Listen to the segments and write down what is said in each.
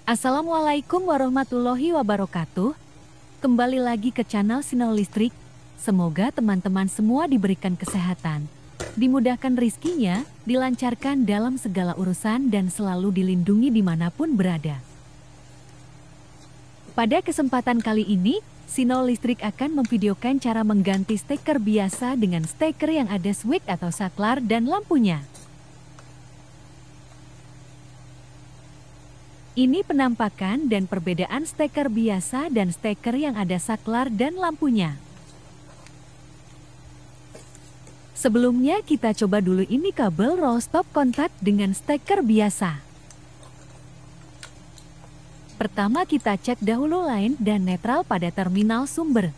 Assalamualaikum warahmatullahi wabarakatuh. Kembali lagi ke channel Sinol Listrik. Semoga teman-teman semua diberikan kesehatan, dimudahkan rizkinya, dilancarkan dalam segala urusan dan selalu dilindungi dimanapun berada. Pada kesempatan kali ini, Sinol Listrik akan memvideokan cara mengganti steker biasa dengan steker yang ada switch atau saklar dan lampunya. Ini penampakan dan perbedaan steker biasa dan steker yang ada saklar dan lampunya. Sebelumnya kita coba dulu ini kabel roll stop kontak dengan steker biasa. Pertama kita cek dahulu line dan netral pada terminal sumber.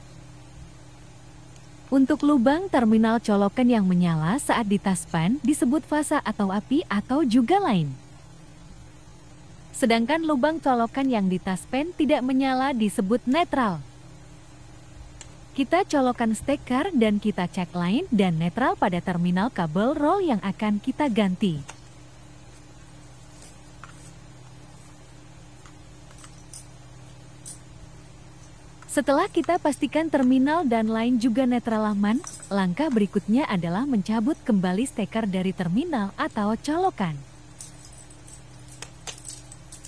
Untuk lubang terminal colokan yang menyala saat ditaspan disebut fasa atau api atau juga line. Sedangkan lubang colokan yang ditaspen tidak menyala disebut netral. Kita colokan steker dan kita cek line dan netral pada terminal kabel roll yang akan kita ganti. Setelah kita pastikan terminal dan line juga netral aman, langkah berikutnya adalah mencabut kembali steker dari terminal atau colokan.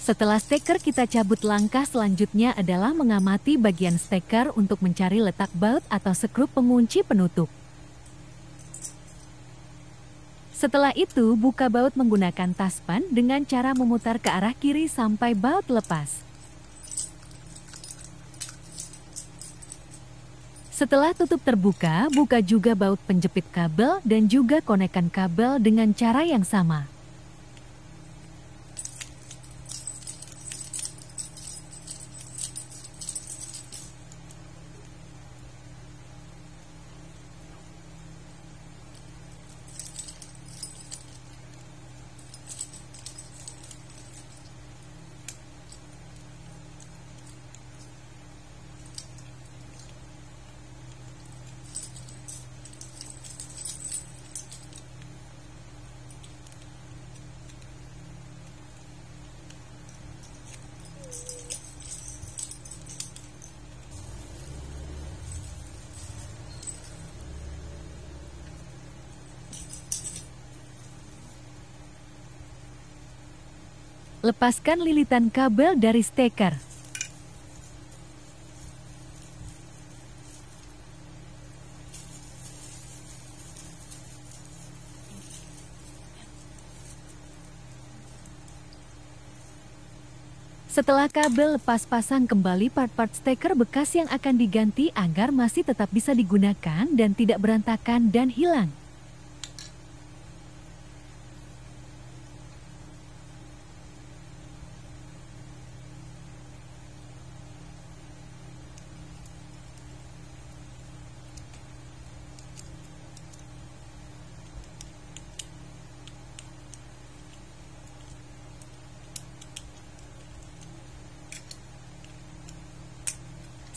Setelah steker kita cabut, langkah selanjutnya adalah mengamati bagian steker untuk mencari letak baut atau skrup pengunci penutup. Setelah itu, buka baut menggunakan taspan dengan cara memutar ke arah kiri sampai baut lepas. Setelah tutup terbuka, buka juga baut penjepit kabel dan juga konekan kabel dengan cara yang sama. Lepaskan lilitan kabel dari steker. Setelah kabel lepas, pasang kembali part-part steker bekas yang akan diganti agar masih tetap bisa digunakan dan tidak berantakan dan hilang.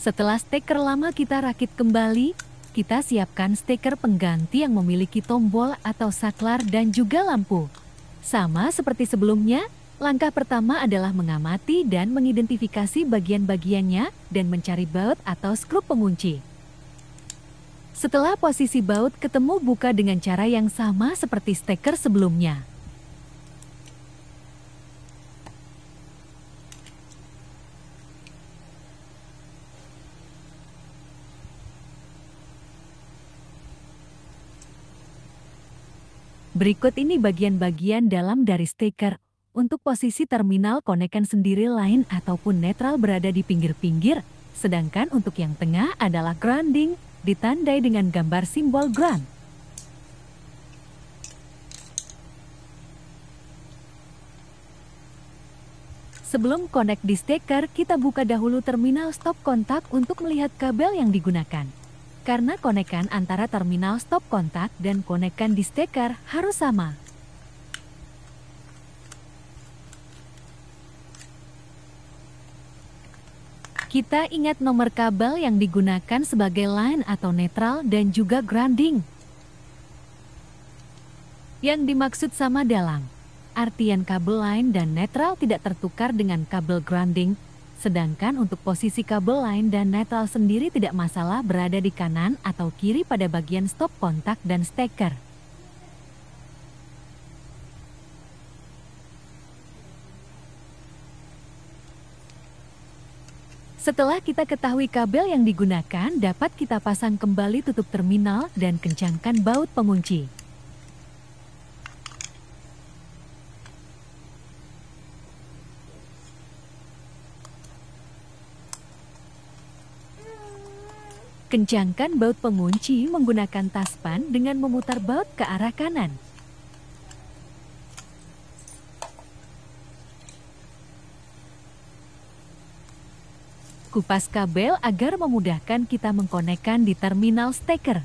Setelah steker lama kita rakit kembali, kita siapkan steker pengganti yang memiliki tombol atau saklar dan juga lampu. Sama seperti sebelumnya, langkah pertama adalah mengamati dan mengidentifikasi bagian-bagiannya dan mencari baut atau skrup pengunci. Setelah posisi baut ketemu, buka dengan cara yang sama seperti steker sebelumnya. Berikut ini bagian-bagian dalam dari steker. Untuk posisi terminal, konekan sendiri line ataupun netral berada di pinggir-pinggir, sedangkan untuk yang tengah adalah grounding, ditandai dengan gambar simbol ground. Sebelum konek di steker, kita buka dahulu terminal stop kontak untuk melihat kabel yang digunakan. Karena konekan antara terminal stop kontak dan konekan di steker harus sama. Kita ingat nomor kabel yang digunakan sebagai line atau netral dan juga grounding. Yang dimaksud sama dalam Artian kabel line dan netral tidak tertukar dengan kabel grounding, sedangkan untuk posisi kabel line dan netral sendiri tidak masalah berada di kanan atau kiri pada bagian stop kontak dan steker. Setelah kita ketahui kabel yang digunakan, dapat kita pasang kembali tutup terminal dan kencangkan baut pengunci. Kencangkan baut pengunci menggunakan taspan dengan memutar baut ke arah kanan. Kupas kabel agar memudahkan kita mengkonekkan di terminal steker.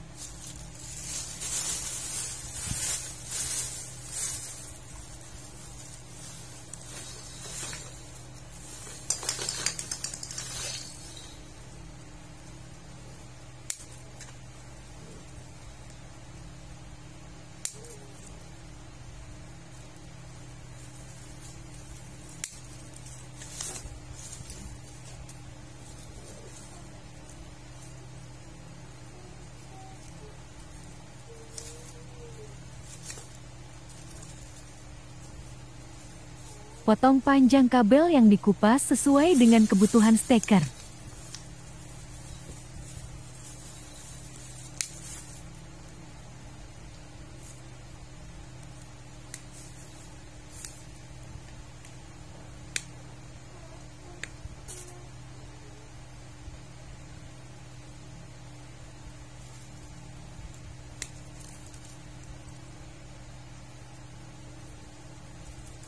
Potong panjang kabel yang dikupas sesuai dengan kebutuhan steker.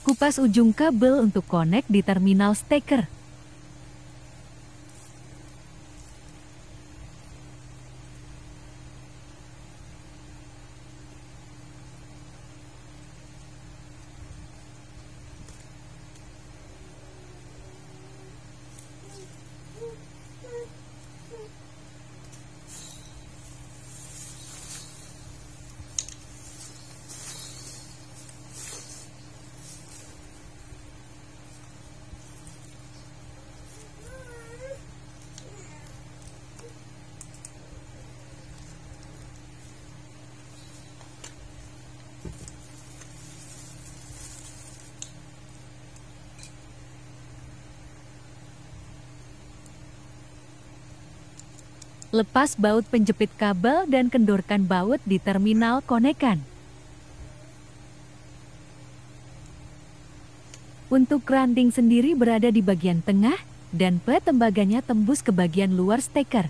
Kupas ujung kabel untuk konek di terminal steker. Lepas baut penjepit kabel dan kendorkan baut di terminal konekan. Untuk grounding sendiri berada di bagian tengah dan tembaganya tembus ke bagian luar steker.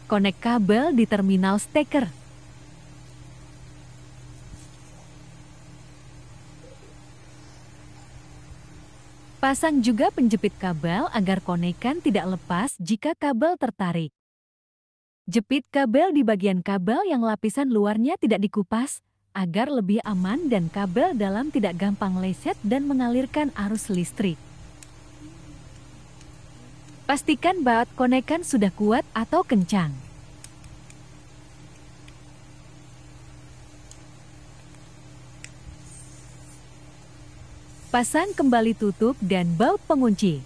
Konek kabel di terminal steker. Pasang juga penjepit kabel agar konekan tidak lepas jika kabel tertarik. Jepit kabel di bagian kabel yang lapisan luarnya tidak dikupas, agar lebih aman dan kabel dalam tidak gampang leset dan mengalirkan arus listrik. Pastikan baut konekan sudah kuat atau kencang. Pasang kembali tutup dan baut pengunci.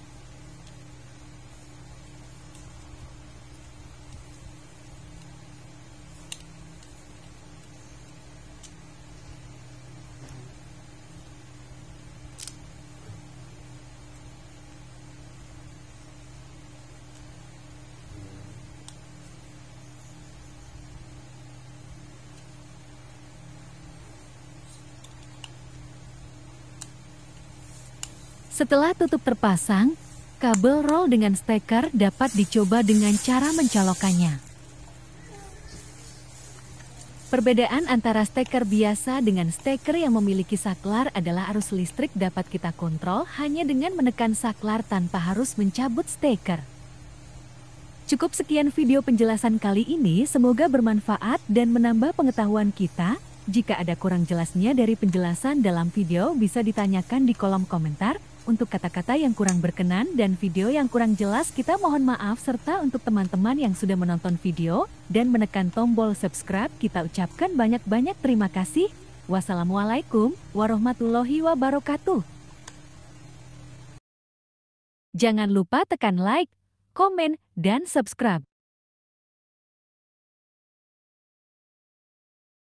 Setelah tutup terpasang, kabel roll dengan steker dapat dicoba dengan cara mencolokkannya. Perbedaan antara steker biasa dengan steker yang memiliki saklar adalah arus listrik dapat kita kontrol hanya dengan menekan saklar tanpa harus mencabut steker. Cukup sekian video penjelasan kali ini, semoga bermanfaat dan menambah pengetahuan kita. Jika ada kurang jelasnya dari penjelasan dalam video bisa ditanyakan di kolom komentar. Untuk kata-kata yang kurang berkenan dan video yang kurang jelas kita mohon maaf, serta untuk teman-teman yang sudah menonton video dan menekan tombol subscribe kita ucapkan banyak-banyak terima kasih. Wassalamualaikum warahmatullahi wabarakatuh. Jangan lupa tekan like, komen, dan subscribe.